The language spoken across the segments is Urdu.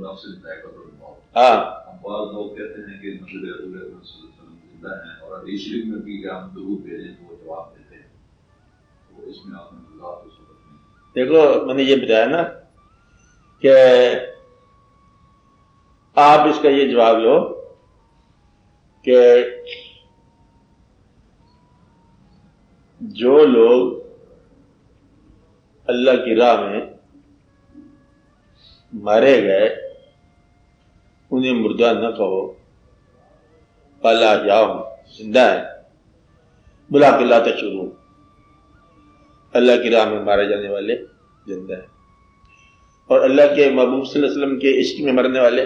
نفس ذائقۃ الموت. ہاں بعض لوگ کہتے ہیں کہ رسول اللہ صلی اللہ علیہ وسلم زندہ ہیں اور حدیث شریف میں بھی کہ ہم درود بھیجیں تو وہ جواب دیتے ہیں. تو اس میں آپ نے وضاحت تو سمجھ نہیں. دیکھو میں نے یہ بتایا نا کہ آپ اس کا یہ جواب لو کہ جو لوگ اللہ کی راہ میں مارے گئے انہیں مردہ نہ کہو، پالا جاؤ زندہ ہے، بلا کے لا تشعرون. اللہ کی راہ میں مارے جانے والے زندہ ہیں، اور اللہ کے محبوب صلی اللہ علیہ وسلم کے عشق میں مرنے والے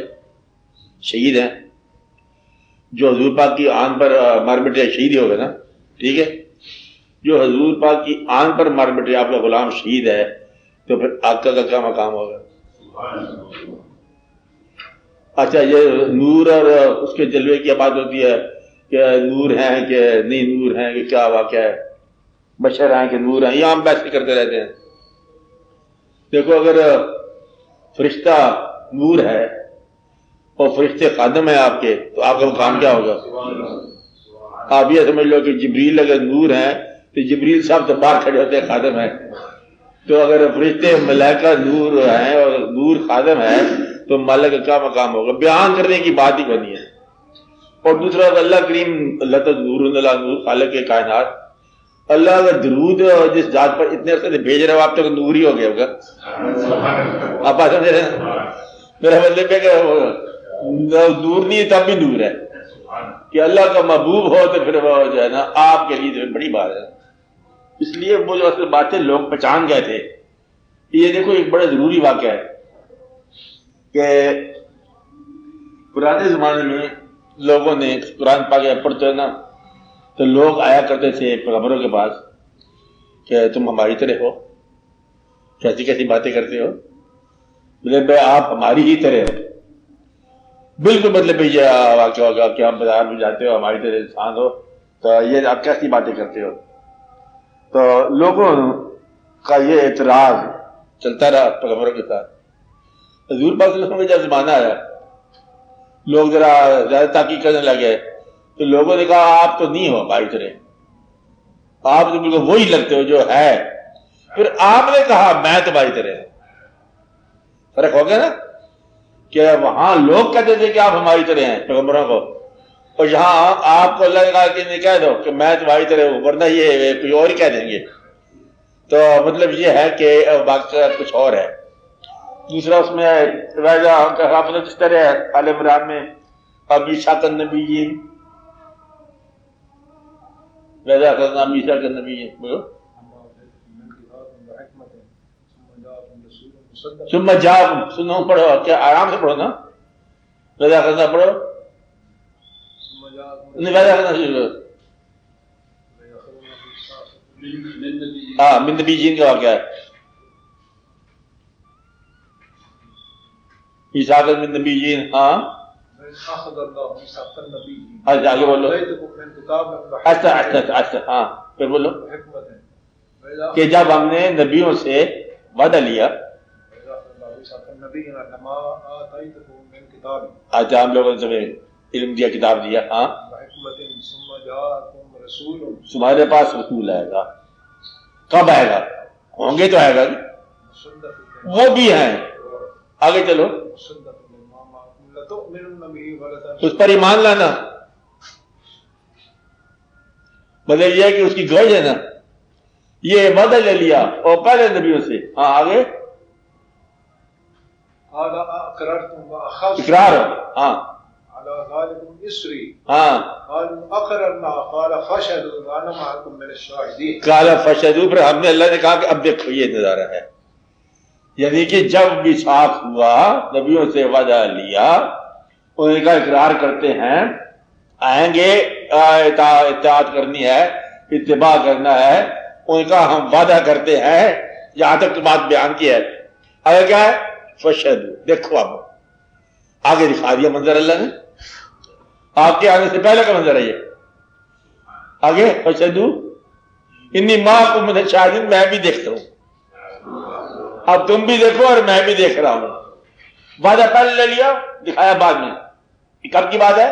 شہید ہیں. جو حضور پاک کی آن پر مار مٹے شہید ہی ہوگا نا، ٹھیک ہے. جو حضور پاک کی آن پر مار مٹے آپ کا غلام شہید ہے تو پھر آقا کا کیا مقام ہوگا؟ اچھا یہ نور اور اس کے جلوے کی بات ہوتی ہے کہ نور ہیں کہ نہیں نور ہیں کہ کیا واقعہ ہے، بشر ہیں کہ نور ہیں، یہ ہم بحث کرتے رہتے ہیں. دیکھو اگر فرشتہ نور ہے اور فرشتے خادم ہیں آپ کے تو آپ کا مقام کیا ہوگا؟ آپ یہ سمجھ لو کہ جبریل اگر نور ہیں تو جبریل صاحب تو باہر کھڑے ہوتے ہیں خادم ہیں. تو اگر فرشتے ملائکہ نور ہیں اور نور خادم ہے تو مالک کا کیا مقام ہوگا؟ بیان کرنے کی بات ہی بنی ہے. اور دوسرا اللہ کریم اللہ تو نور اللہ نور خالق کے کائنات، اللہ اگر درود جس ذات پر اتنے عرصے سے بھیج رہے ہو آپ تک نور ہی ہو گیا ہوگا. آپ بات سمجھ رہے ہیں؟ میرا مطلب ہے کہ نور نہیں تب بھی نور ہے کہ اللہ کا محبوب ہو تو پھر وہ جو ہے نا آپ کے لیے بڑی بات ہے. اس لیے وہ جو اصل باتیں لوگ پہچان گئے تھے. یہ دیکھو ایک بڑا ضروری واقعہ ہے کہ پرانے زمانے میں لوگوں نے قرآن پاک پڑھتے ہیں نا تو لوگ آیا کرتے تھے پیغمبروں کے پاس کہ تم ہماری طرح ہو، کیسی کیسی باتیں کرتے ہو. بولے بھائی آپ ہماری ہی طرح ہو. بالکل مطلب یہ واقعہ ہوگا کہ آپ بازار میں جاتے ہو ہماری طرح انسان ہو تو یہ آپ کیسی باتیں کرتے ہو. تو لوگوں کا یہ اعتراض چلتا رہا پیغمبروں کے ساتھ. حضور پاک صلی اللہ علیہ وسلم کا جب زمانہ آیا لوگ ذرا زیادہ تحقیق کرنے لگے تو لوگوں نے کہا آپ تو نہیں ہو ہماری طرح، آپ تو بالکل وہی لگتے ہو جو ہے. پھر آپ نے کہا میں تمہاری طرح ہوں. فرق ہو گیا نا کہ وہاں لوگ کہتے تھے کہ آپ ہماری طرح ہیں پیغمبروں کو، اور یہاں آپ کو اللہ نے کہا کہ نہیں کہہ دو کہ میں تمہاری طرح ہوں، ورنہ یہ کوئی اور ہی کہہ دیں گے. تو مطلب یہ ہے کہ واقعہ کچھ اور ہے. دوسرا اس میں مطلب جس طرح آل عمران میں میثاق النبیین وَإِذَا أَخَذْنَا مِيثَاقَ النَّبِيِّينَ بولو ثم جاءهم سنو پڑھو کیا آرام سے پڑھو نا وَإِذَا أَخَذْنَا پڑھو نہیں وَإِذَا أَخَذْنَا ہاں من نبیین کا واقعہ ہے. میثاق من نبیین ہاں آگے بولو اچھا اچھا اچھا ہاں پھر بولو کہ جب ہم نے نبیوں سے وعدہ لیا اچھا ہم لوگوں نے تمہیں علم دیا کتاب دیا ہاں تمہارے پاس رسول آئے گا. کب آئے گا؟ ہوں گے تو آئے گا وہ بھی ہیں. آگے چلو اس پر ایمان لانا مطلب یہ ہے کہ اس کی گرج ہے نا یہ وعدہ لے لیا اور پہلے نبیوں سے. ہاں آگے اقرار ہاں قال فشهدوا پھر ہم نے اللہ نے کہا کہ اب دیکھو یہ نظارہ ہے. یعنی کہ جب میثاق ہوا نبیوں سے وعدہ لیا انہوں کا اقرار کرتے ہیں آئیں گے اطاعت کرنی ہے اتباع کرنا ہے ان کا ہم وعدہ کرتے ہیں. یہاں تک تو بات بیان کی ہے. آگے کیا ہے؟ فشهدوا دیکھو اب آگے دکھا دیا منظر اللہ نے. آپ کے آنے سے پہلے کا منظر ہے یہ. آگے فشهدوا انی معکم من الشاہدین میں بھی دیکھتا ہوں. اب تم بھی دیکھو اور میں بھی دیکھ رہا ہوں. وعدہ پہلے لے لیا، دکھایا بعد میں. یہ کب کی بات ہے؟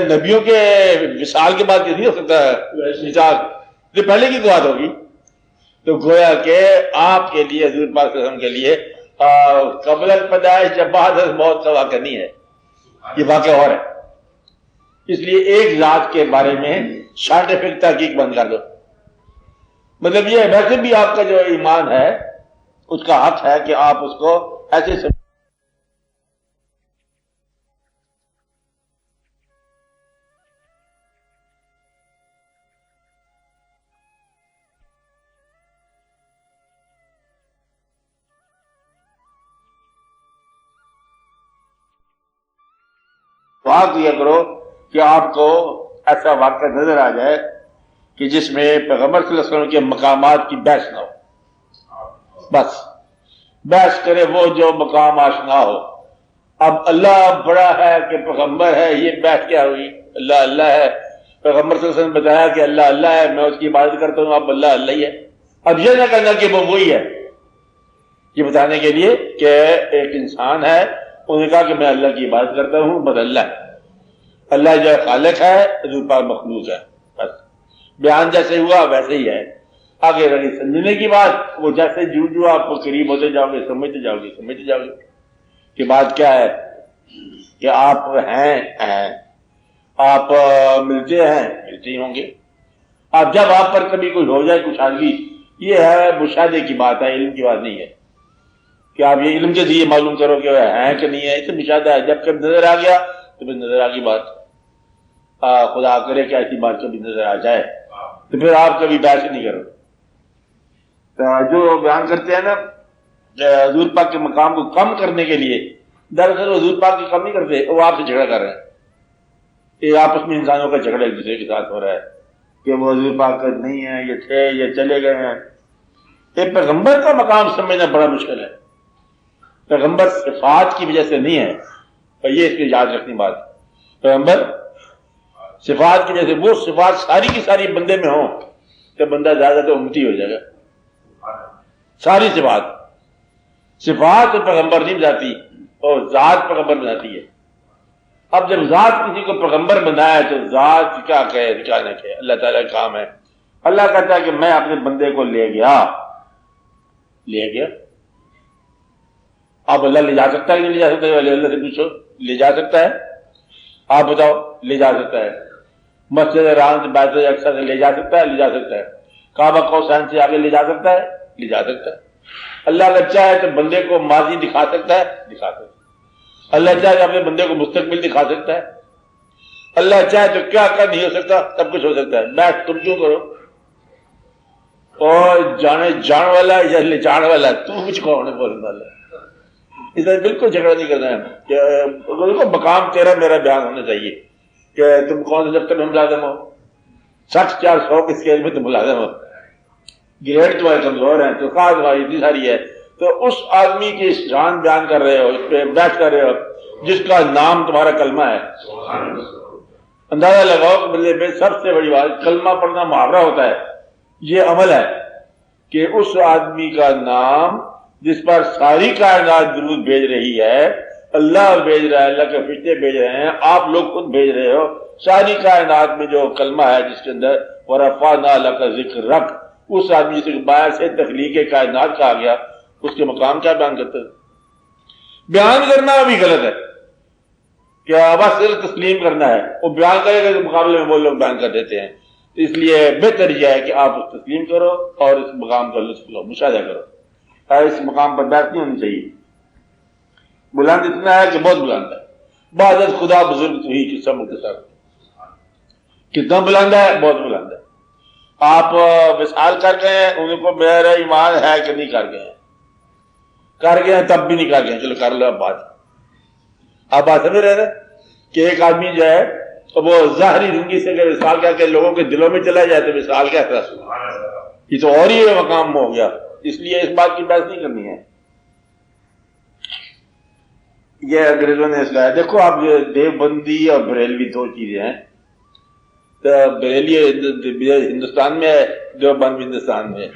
نبیوں کے وصال کے بعد نہیں ہو سکتا وصال، یہ پہلے کی بات ہوگی. تو گویا کہ آپ کے لیے حضور پاک صلی اللہ علیہ وسلم کے لیے قبل پیدائش یا بعد موت کا واقعہ نہیں ہے، یہ واقعہ اور ہے. اس لیے ایک ذات کے بارے میں سائنٹیفک تحقیق بند کر دو. مطلب یہ ویسے بھی آپ کا جو ایمان ہے اس کا حق ہے کہ آپ اس کو ایسے دعا کیا کرو کہ آپ کو ایسا واقعہ نظر آ جائے کہ جس میں پیغمبر صلی اللہ علیہ وسلم کے مقامات کی بحث نہ ہو. بس بحث کرے وہ جو مقام آشنا ہو. اب اللہ بڑا ہے کہ پیغمبر ہے، یہ بحث کیا ہوئی؟ اللہ اللہ ہے، پیغمبر صلی اللہ علیہ وسلم نے بتایا کہ اللہ اللہ ہے، میں اس کی عبادت کرتا ہوں، اب اللہ اللہ ہی ہے. اب یہ نہ کہنا کہ وہ وہی ہے، یہ بتانے کے لیے کہ ایک انسان ہے، انہوں نے کہا کہ میں اللہ کی عبادت کرتا ہوں، بس اللہ ہے. اللہ جو خالق ہے، حضور پاک مخلوق ہے. بس بیان جیسے ہوا ویسے ہی ہے. آگے رہی سمجھنے کی بات، وہ جیسے جو آپ کو قریب ہوتے جاؤ گے سمجھتے جاؤ گے کہ بات کیا ہے کہ آپ ہیں، آپ ملتے ہی ہوں گے. اب جب آپ پر کبھی کوئی ہو جائے کچھ آدمی، یہ ہے مشاہدے کی بات ہے، علم کی بات نہیں ہے کہ آپ یہ علم کے ذریعے معلوم کرو کہ وہ ہیں کہ نہیں ہے. اسے مشاہدہ ہے. جب کبھی نظر آ گیا تو پھر نظر آ گئی بات. خدا کرے کہ ایسی بات کبھی نظر آ جائے تو پھر آپ کبھی بحث نہیں کرو. جو بیان کرتے ہیں نا حضور پاک کے مقام کو کم کرنے کے لیے، دراصل حضور پاک کی کم نہیں کرتے، وہ آپ سے جھگڑا کر رہے ہیں. یہ آپس میں انسانوں کا جھگڑا ایک دوسرے کے ساتھ ہو رہا ہے کہ وہ حضور پاک کا نہیں ہے، یہ تھے، یہ چلے گئے ہیں. ایک پیغمبر کا مقام سمجھنا بڑا مشکل ہے. پیغمبر صفات کی وجہ سے نہیں ہے، اور یہ اس کی یاد رکھنی بات. پیغمبر صفات کی وجہ سے، وہ صفات ساری کی ساری بندے میں ہوں تو بندہ زیادہ تو امتی ہو جائے گا. ساری صفات پیغمبر نہیں بناتی، اور ذات پیغمبر بناتی ہے. اب جب ذات کسی کو پیغمبر بنایا تو ذات کیا کہے کیا نہ کہے، اللہ تعالیٰ کا کام ہے. اللہ کہتا ہے کہ میں اپنے بندے کو لے گیا. آپ اللہ لے جا سکتا ہے کہ نہیں لے جا سکتا ہے؟ اللہ سے پوچھو، لے جا سکتا ہے؟ آپ بتاؤ. لے جا سکتا ہے. مسجد حرام سے بیت الاقصی سے لے جا سکتا ہے؟ لے جا سکتا ہے. کعبہ قوسین سے آگے لے جا سکتا ہے؟ لے جا سکتا ہے. اللہ اگر چاہے تو بندے کو ماضی دکھا سکتا ہے، دکھا سکتا ہے. اللہ چاہے تو اپنے بندے کو مستقبل دکھا سکتا ہے. اللہ چاہے تو کیا کیا نہیں ہو سکتا، سب کچھ ہو سکتا ہے. بیٹھ تم کیوں کرو؟ اور جان والا یا لے جان والا، تو کچھ کون ہے بولنے والا؟ اس طرح بالکل جھگڑا نہیں کرنا ہے. مقام تیرا میرا بیان ہونا چاہیے کہ تم کون سے دفتر میں ملازم ہو، 60-400 کے اسکیل میں تم ملازم ہو، گریڈ تمہارے کمزور ہیں، تو خاص تمہاری اتنی ساری ہے، تو اس آدمی کی جان بیان کر رہے ہو، اس پہ بیٹھ کر رہے ہو جس کا نام تمہارا کلمہ ہے. اندازہ لگاؤ کہ بندے میں سب سے بڑی بات کلمہ پڑھنا محاورہ ہوتا ہے. یہ عمل ہے کہ اس آدمی کا نام جس پر ساری کائنات درود بھیج رہی ہے، اللہ بھیج رہا ہے، اللہ کے فرشتے بھیج رہے ہیں، آپ لوگ خود بھیج رہے ہو، ساری کائنات میں جو کلمہ ہے جس کے اندر وَرَفَعْنَا لَكَ ذِكْرَكَ، اس آدمی سے باہر سے تخلیق کائنات کہا گیا، اس کے مقام کیا بیان کرتے ہیں؟ بیان کرنا بھی غلط ہے کہ بس صرف تسلیم کرنا ہے. وہ بیان کرے گا کے مقابلے میں وہ لوگ بیان کر دیتے ہیں. اس لیے بہتر یہ ہے کہ آپ اس تسلیم کرو اور اس مقام کا لطف لو، مشاہدہ کرو. اس مقام پر بحث نہیں ہونی چاہیے. بلند اتنا ہے کہ بہت بلند ہے. بعد خدا بزرگ تو ہی قصہ مختصر. کتنا بلند ہے؟ بہت بلند ہے. آپ وصال کر گئے ہیں، ان کو میرا ایمان ہے کہ نہیں کر گئے ہیں؟ کر گئے ہیں تب بھی نہیں کر گئے. چلو کر لو اب بات. آپ بات سمجھ رہے ہیں کہ ایک آدمی جو ہے وہ ظاہری زندگی سے اگر وصال کر کے لوگوں کے دلوں میں چلا جائے تو وصال کیسا؟ یہ تو اور ہی مقام ہو گیا. اس لیے اس بات کی بحث نہیں کرنی ہے. یہ انگریزوں نے اسلایا. دیکھو آپ دیوبندی اور بریلوی دو چیزیں ہیں. تو بریلی ہندوستان میں ہے، دیوبند ہندوستان میں ہے.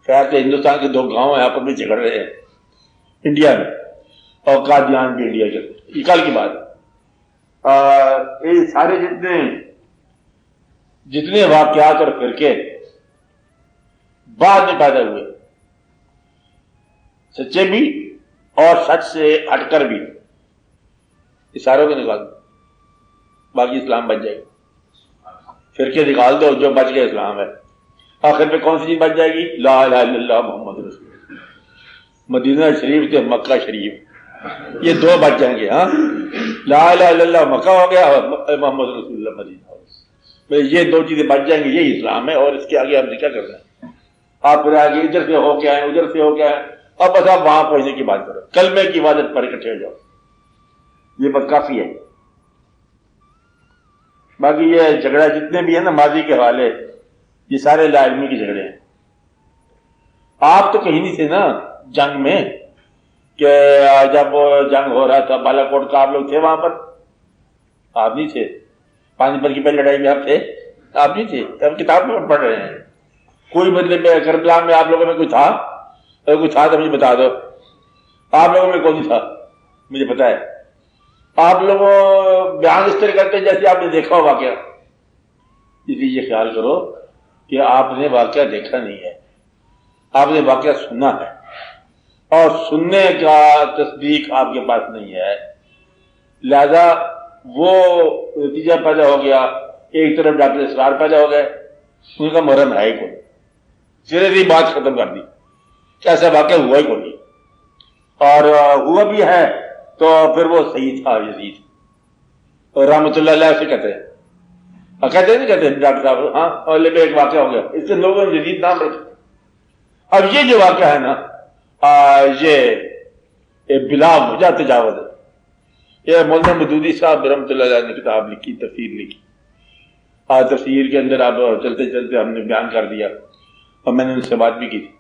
خیر کہ ہندوستان کے دو گاؤں ہیں، آپس میں جھگڑ رہے ہیں انڈیا میں. اور قادیان بھی انڈیا کے، یہ کل کی بات ہے۔ یہ سارے جتنے واقعات اور فرقے بعد میں پیدا ہوئے، سچے بھی اور سچ سے ہٹ کر بھی، اشاروں کو نکال دو، باقی اسلام بچ جائے گا۔ فرقے نکال دو، جو بچ گئے اسلام ہے۔ آخر میں کون سی چیز بچ جائے گی؟ لا الہ الا اللہ محمد رسول اللہ۔ مدینہ شریف تے مکہ شریف، یہ دو بچ جائیں گے۔ ہاں، لا الہ الا اللہ مکہ ہو گیا اور محمد رسول اللہ مدینہ ہو گیا، یہ دو چیزیں بچ جائیں گی، یہی اسلام ہے۔ اور اس کے آگے ہم نے کیا کرنا ہے؟ آپ پھر آگے ادھر سے ہو کے آئے، ادھر سے ہو کے آئے، اب بس آپ وہاں پہنچنے کی بات کرو، کلمے کی عبادت پر اکٹھے ہو جاؤ، یہ بس کافی ہے۔ باقی یہ جھگڑا جتنے بھی ہیں نا ماضی کے حوالے، یہ سارے لا علمی کے جھگڑے ہیں۔ آپ تو کہیں نہیں تھے نا جنگ میں، کہ جب جنگ ہو رہا تھا بالا کوٹ کا، آپ لوگ تھے وہاں پر؟ آپ نہیں تھے۔ پانی پت کی پہلی لڑائی میں آپ تھے؟ آپ نہیں تھے۔ اب کتاب میں پڑھ رہے ہیں۔ کوئی مطلب کربلا میں آپ لوگوں میں کوئی تھا؟ اگر کوئی تھا تو مجھے بتا دو۔ آپ لوگوں میں کون نہیں تھا؟ مجھے پتا ہے۔ آپ لوگوں بیان اس طرح کرتے جیسے آپ نے دیکھا ہو واقعہ، اس لیے یہ خیال کرو کہ آپ نے واقعہ دیکھا نہیں ہے، آپ نے واقعہ سنا ہے، اور سننے کا تصدیق آپ کے پاس نہیں ہے، لہذا وہ نتیجہ پیدا ہو گیا۔ ایک طرف ڈاکٹر اسرار پیدا ہو گئے، ان کا مرم ہے ہی کوئی، سرے سے بات ختم کر دی، ایسا واقعہ ہوا ہی کوئی، اور ہوا بھی ہے تو پھر وہ صحیح تھا یزید اور رحمۃ اللہ علیہ سے کہتے ہیں، کہتے نہیں کہتے ڈاکٹر صاحب؟ ہاں، اور لے ایک واقعہ ہو گیا، اس سے لوگوں نے یزید نام رکھا۔ اب یہ جو واقعہ ہے نا، یہ بلا وجہ تجاوز ہے۔ یہ مولانا مودودی صاحب رحمۃ اللہ علیہ نے کتاب لکھی، تفسیر لکھی، تفسیر کے اندر اب چلتے چلتے ہم نے بیان کر دیا، اور میں نے ان سے بات بھی کی تھی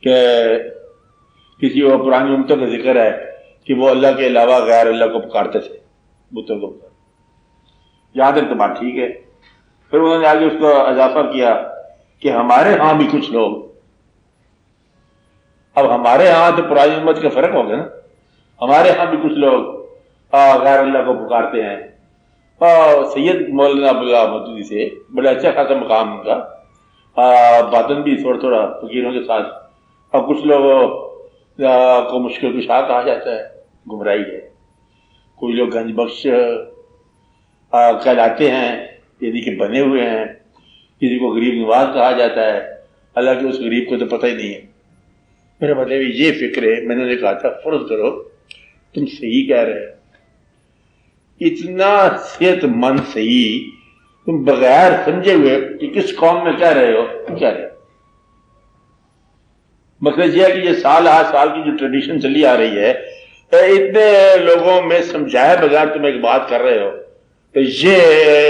کہ کسی اور پرانی امتوں کا ذکر ہے کہ وہ اللہ کے علاوہ غیر اللہ کو پکارتے تھے، بتوں کو پکارتے، یہاں تک تو بات ٹھیک ہے۔ پھر انہوں نے آگے اس کو اضافہ کیا کہ ہمارے ہاں بھی کچھ لوگ، اب ہمارے ہاں تو پرانی امت کا فرق ہو گیا نا، ہمارے ہاں بھی کچھ لوگ غیر اللہ کو پکارتے ہیں۔ سید مولانا عبداللہ مودودی سے بڑا اچھا خاصا مقام ان کا، باطن بھی تھوڑا تھوڑا فقیروں کے ساتھ۔ اور کچھ لوگوں کو مشکل کشا کہا جاتا ہے، گمراہی ہے۔ کوئی لوگ گنج بخش کہلاتے ہیں، یعنی کہ بنے ہوئے ہیں۔ کسی کو غریب نواز کہا جاتا ہے، حالانکہ اس غریب کو تو پتہ ہی نہیں ہے۔ میرا مطلب یہ فکر ہے، میں نے کہا تھا فرض کرو تم صحیح کہہ رہے ہو، اتنا صحت مند صحیح تم بغیر سمجھے ہوئے کہ کس قوم میں کہہ رہے ہو، تم کہہ رہے ہو۔ مطلب یہ ہے کہ یہ سال ہر سال کی جو ٹریڈیشن چلی آ رہی ہے، اتنے لوگوں میں سمجھائے بغیر تم ایک بات کر رہے ہو، تو یہ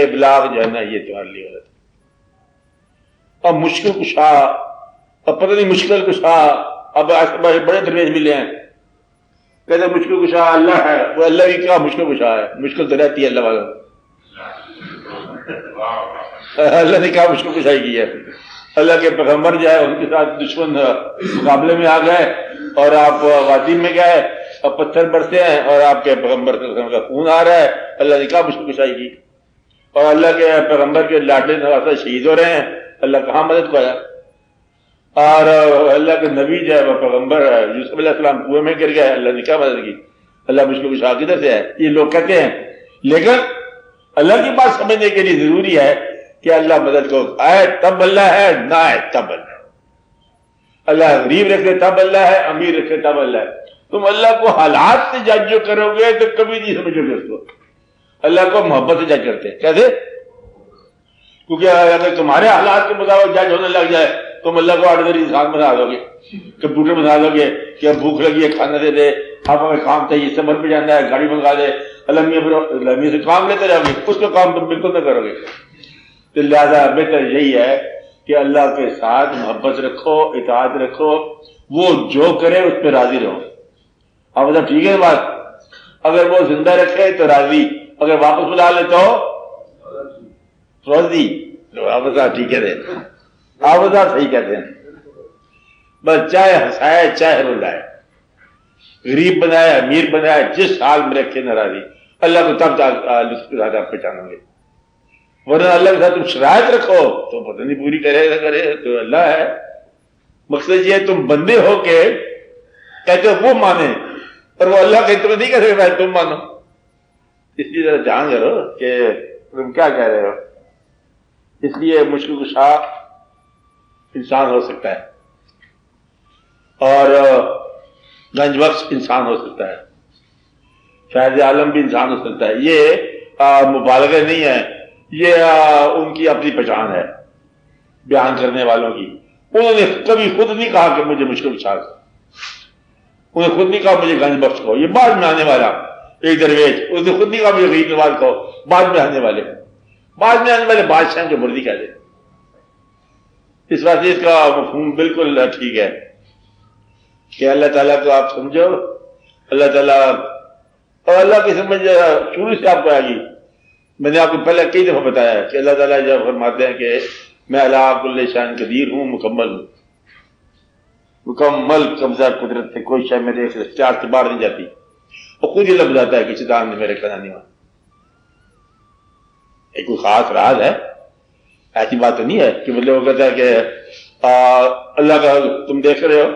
ابلاغ جو ہے نا یہ تمہارے لیے غلط ہے۔ اب مشکل کشا، اب پتہ نہیں مشکل کشا، اب بڑے درویش ملے ہیں کہتے ہیں مشکل کشا اللہ ہے، وہ اللہ بھی کیا مشکل کشا ہے، مشکل تو رہتی ہے اللہ والا۔ اللہ نے کیا مشکل کشائی کی ہے؟ اللہ کے پیغمبر جو ہے ان کے ساتھ دشمن مقابلے میں آ گئے، اور آپ وادی میں گئے اور پتھر برسے ہیں، اور آپ کے پیغمبر کا خون آ رہا ہے، اللہ نے کیا مشکل کشائی کی؟ اور اللہ کے پیغمبر کے لاڈلے نواسہ شہید ہو رہے ہیں، اللہ کہاں مدد کو آیا؟ اور اللہ کے نبی جو ہے وہ پیغمبر یوسف علیہ السلام کنویں میں گر گئے، اللہ نے کیا مدد کی؟ اللہ مشکل کشا کدھر سے ہے؟ یہ لوگ کہتے ہیں، لیکن اللہ کی بات سمجھنے کے لیے ضروری ہے کہ اللہ مدد کو آئے تب اللہ ہے، نہ آئے تب اللہ ہے۔ اللہ غریب رکھے تب اللہ ہے، امیر رکھے تب اللہ ہے۔ تم اللہ کو حالات سے جج جو کرو گے تو کبھی نہیں سمجھو گے اس کو۔ اللہ کو محبت سے جج کرتے ہیں، کیسے؟ کیونکہ اگر تمہارے حالات کے مطابق جج ہونے لگ جائے تم اللہ کو آرڈنری انسان بنا دو گے، کمپیوٹر بنا دو گے کہ بھوک لگی ہے کھانا دے دے، آپ ہمیں کام چاہیے سفر پہ جانا ہے گاڑی منگا دے، المیہ سے کام لیتے رہو گے، اس کا کام تم بالکل نہ کرو گے۔ تو لہٰذا بہتر یہی ہے کہ اللہ کے ساتھ محبت رکھو، اطاعت رکھو، وہ جو کرے اس پہ راضی رہو۔ اب مطلب ٹھیک ہے بات، اگر وہ زندہ رکھے تو راضی، اگر واپس بلا لے تو راضی۔ آپ ٹھیک ہے، آپ صحیح کہتے ہیں، بس چاہے ہنسائے چاہے رلائے، غریب بنایا امیر بنایا، جس حال میں رکھے ناراضی، اللہ کو تب لطف کے ساتھ آپ پہچانو گے، ورنہ اللہ کے ساتھ تم شرائط رکھو تو پتہ نہیں پوری کرے نہ کرے تو اللہ ہے۔ مقصد یہ ہے تم بندے ہو کے کہتے ہو وہ مانے اور وہ اللہ کہتے نہیں کہہ سکتا تم مانو، اس لیے ذرا جان کرو کہ تم کیا کہہ رہے ہو۔ اس لیے مشکل کشا انسان ہو سکتا ہے اور گنج بخش انسان ہو سکتا ہے، فیض عالم بھی انسان ہو سکتا ہے۔ یہ مبالغہ نہیں ہے، یہ ان کی اپنی پہچان ہے بیان کرنے والوں کی۔ انہوں نے کبھی خود نہیں کہا کہ مجھے مشکل کشا، انہوں نے خود نہیں کہا مجھے گنج بخش کہو، یہ بعد میں آنے والا ایک درویش، اس نے خود نہیں کہا مجھے غریب نواز کہو، بعد میں آنے والے بادشاہ جو مرضی کہہ دے۔ اس واسطے اس کا مفہوم بالکل ٹھیک ہے کہ اللہ تعالیٰ کو آپ سمجھو، اللہ تعالیٰ اور اللہ کی سمجھ شروع سے آپ کو آئے گی۔ میں نے آپ کو پہلے کئی دفعہ بتایا کہ اللہ تعالیٰ جب فرماتے ہیں کہ میں اللہ کل شان قدیر ہوں، مکمل ہوں، مکمل قبضہ قدرت سے کوئی شے میرے اختیار سے باہر نہیں جاتی، اور خود ہی لفظ آتا ہے کہ شیطان نے میرے کنا نہیں مانا۔ یہ کوئی خاص راز ہے، ایسی بات تو نہیں ہے کہ مطلب وہ کہتا ہے کہ اللہ کا تم دیکھ رہے ہو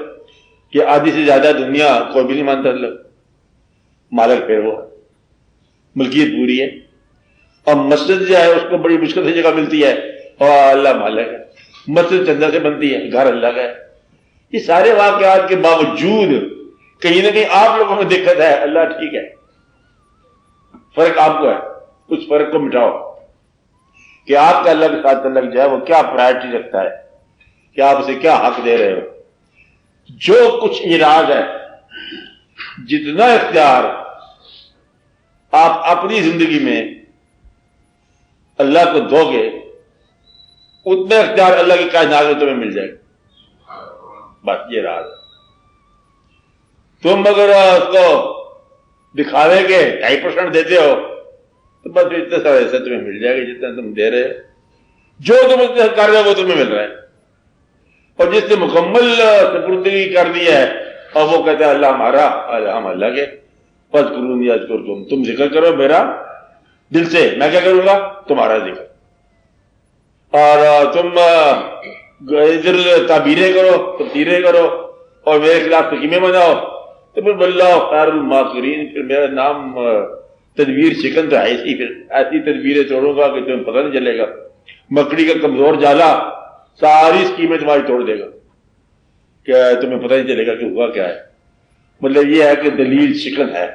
کہ آدھی سے زیادہ دنیا کوئی بھی نہیں مانتا اللہ، مالک پھر وہ ملکیت پوری ہے، اور مسجد جو ہے اس کو بڑی مشکل سے جگہ ملتی ہے اور اللہ مالک ہے، مسجد چندہ سے بنتی ہے، گھر اللہ کا ہے۔ یہ سارے واقعات کے باوجود کہیں نہ کہیں آپ لوگوں میں دقت ہے، اللہ ٹھیک ہے، فرق آپ کو ہے، اس فرق کو مٹاؤ کہ آپ کا اللہ کے ساتھ تعلق جو ہے وہ کیا پرائرٹی رکھتا ہے، کہ آپ اسے کیا حق دے رہے ہو۔ جو کچھ اعراض ہے، جتنا اختیار آپ اپنی زندگی میں اللہ کو دو گے اتنا اختیار اللہ کی کائنات میں تمہیں مل جائے گا۔ بس یہ راز ہے۔ تم اگر اس کو دکھاوے کے 2.5% دیتے ہو تو بس اتنے سارے ایسے تمہیں مل جائے گا جتنا تم دے رہے ہو، جو تم اس سے کر رہے ہو وہ تمہیں مل رہا ہے، اور جس نے مکمل سپردگی کر دی ہے اور وہ کہتا ہے اللہ ہمارا ہم اللہ کے، بس قرون یاد کر تم ذکر کرو میرا دل سے، میں کیا کروں گا تمہارا ذکر، اور تم ادھر تعبیریں کرو تفسیریں کرو اور میرے خلاف تقیمیں بناؤ تو پھر اللہ خیر الماکرین، پھر میرا نام تدبیر شکن تو ہے ہی، پھر ایسی تدبیریں توڑوں گا کہ تمہیں پتہ نہیں چلے گا، مکڑی کا کمزور جالا ساری اسکیمیں تمہاری توڑ دے گا کہ تمہیں پتہ نہیں چلے گا کہ ہوا کیا ہے۔ مطلب یہ ہے کہ دلیل شکن ہے۔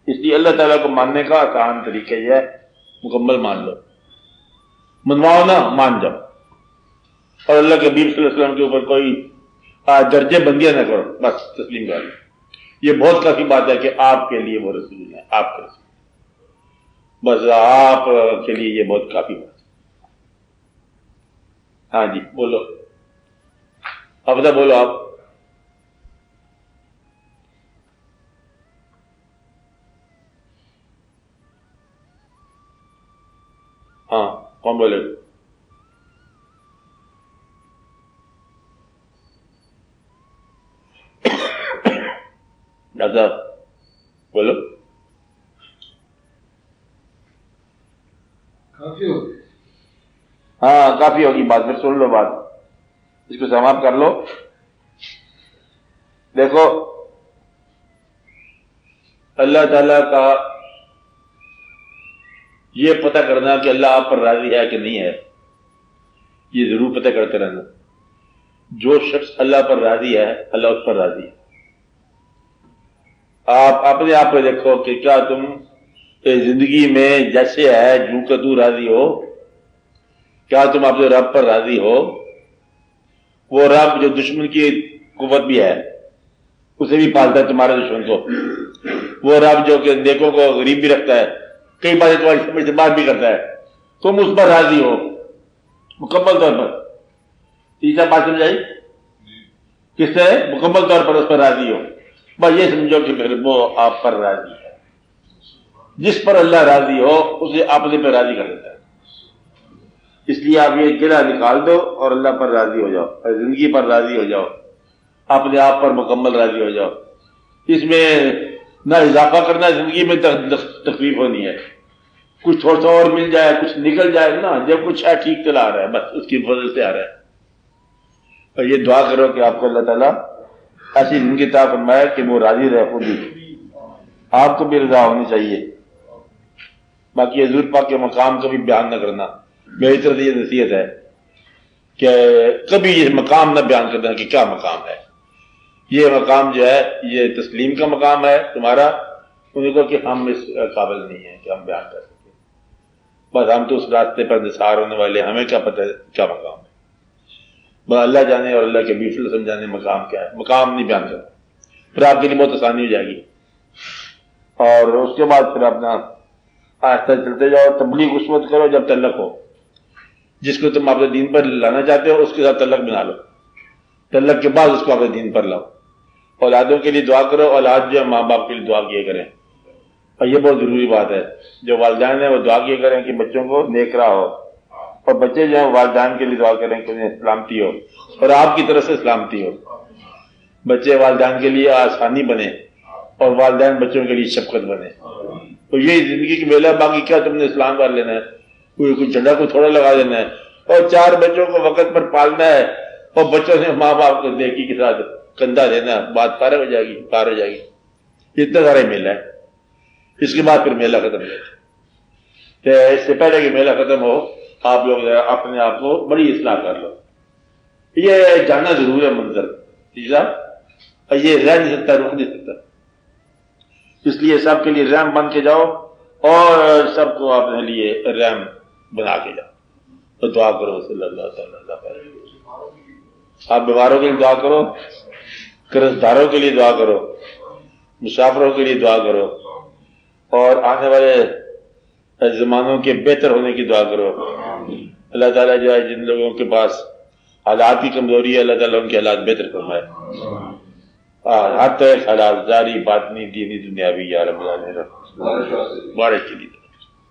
اس لیے اللہ تعالیٰ کو ماننے کا آسان طریقہ یہ ہے، مکمل مان لو، منواؤ نہ مان جاؤ، اور اللہ کے حبیب صلی اللہ علیہ وسلم کے اوپر کوئی درجے بندیاں نہ کرو، بس تسلیم کر لو۔ یہ بہت کافی بات ہے کہ آپ کے لیے وہ رسول ہے، آپ کے رسول، بس آپ کے لیے یہ بہت کافی بات ہے۔ ہاں جی بولو، اب بولو آپ۔ ہاں کون بولے؟ ڈاکٹر صاحب بولو۔ کافی ہو گئی؟ ہاں کافی ہوگی بات، پھر سن لو بات، اس کو سماپت کر لو۔ دیکھو اللہ تعالی کا یہ پتہ کرنا کہ اللہ آپ پر راضی ہے کہ نہیں ہے، یہ ضرور پتہ کرتے رہنا۔ جو شخص اللہ پر راضی ہے اللہ اس پر راضی ہے۔ آپ اپنے آپ پہ دیکھو کہ کیا تم زندگی میں جیسے ہے جو کہ تو راضی ہو، کیا تم اپنے رب پر راضی ہو؟ وہ رب جو دشمن کی قوت بھی ہے اسے بھی پالتا ہے تمہارے دشمن کو، وہ رب جو کہ نیکوں کو غریب بھی رکھتا ہے، کئی باتیں تمہاری سمجھ سے بات بھی کرتا ہے، تم اس پر راضی ہو مکمل طور پر۔ تیسرا بات سمجھائی کس سے؟ مکمل طور پر اس پر راضی ہو، بس یہ سمجھو کہ پھر وہ آپ پر راضی ہے۔ جس پر اللہ راضی ہو اسے اپنے پہ راضی کر دیتا ہے۔ اس لیے آپ یہ گرہ نکال دو اور اللہ پر راضی ہو جاؤ، اور زندگی پر راضی ہو جاؤ، اپنے آپ پر مکمل راضی ہو جاؤ، اس میں نہ اضافہ کرنا، زندگی میں تکلیف ہونی ہے، کچھ تھوڑا سا اور مل جائے، کچھ نکل جائے نا، جب کچھ ہے ٹھیک چلا آ رہا ہے، بس اس کی فضل سے آ رہا ہے۔ اور یہ دعا کرو کہ آپ کو اللہ تعالیٰ ایسی زندگی عطا فرمائے کہ وہ راضی رہے، خود ہی آپ کو بھی رضا ہونی چاہیے۔ باقی حضور پاک کے مقام کا بھی بیان نہ کرنا، میری طرف یہ نصیحت ہے کہ کبھی یہ مقام نہ بیان کرنا کہ کیا مقام ہے۔ یہ مقام جو ہے یہ تسلیم کا مقام ہے تمہارا، انہیں کو کہ ہم اس قابل نہیں ہیں کہ ہم بیان کر سکیں، بس ہم تو اس راستے پر نثار ہونے والے، ہمیں کیا پتہ کیا مقام ہے، بس اللہ جانے اور اللہ کے بیچ سمجھانے مقام کیا ہے۔ مقام نہیں بیان کرنا، پھر آپ کے لیے بہت آسانی ہو جائے گی، اور اس کے بعد پھر اپنا آہستہ چلتے جاؤ، تبلیغ اس وقت کرو جب تعلق ہو، جس کو تم اپنے دین پر لانا چاہتے ہو اس کے ساتھ تعلق بنا لو، تعلق کے بعد اس کو اپنے دین پر لاؤ۔ اولادوں کے لیے دعا کرو، اولاد جو ہے ماں باپ کے لیے دعا کیا کریں، اور یہ بہت ضروری بات ہے، جو والدین ہیں وہ دعا کیا کریں کہ بچوں کو نیک راہ ہو، اور بچے جو ہیں والدین کے لیے دعا کریں کہ انہیں سلامتی ہو، اور آپ کی طرف سے سلامتی ہو، بچے والدین کے لیے آسانی بنے اور والدین بچوں کے لیے شفقت بنے۔ تو یہی زندگی کی میلہ، باقی کیا تم نے اسلام کر لینا ہے، کوئی جھنڈا کو تھوڑا لگا دینا ہے، اور 4 بچوں کو وقت پر پالنا ہے، اور بچوں سے ماں باپ کو نیکی کے ساتھ کندھا دینا، بات پار ہو جائے گی۔ اتنا سارا میلہ ہے، اس کے بعد پھر میلہ ختم ہے۔ کہ اس سے پہلے کہ میلہ ختم ہو آپ لوگ اپنے آپ کو بڑی اصلاح کر لو۔ یہ جانا ضرور ہے منظر، اور یہ رہ نہیں سکتا، رک نہیں سکتا، اس لیے سب کے لیے رحم بن کے جاؤ، اور سب کو اپنے لیے رحم بنا کے جاؤ۔ تو دعا کرو صلی اللہ تعالیٰ علیہ وسلم۔ آپ بیماروں کے لیے دعا کرو، قرض داروں کے لیے دعا کرو، مسافروں کے لیے دعا کرو، اور آنے والے زمانوں کے بہتر ہونے کی دعا کرو۔ اللہ تعالیٰ جو ہے جن لوگوں کے پاس حالات کی کمزوری ہے، اللہ تعالیٰ ان کے حالات بہتر فرمائے، حد تک حالات جاری باطنی دینی دنیاوی یا رب العالمین بارش کے لیے۔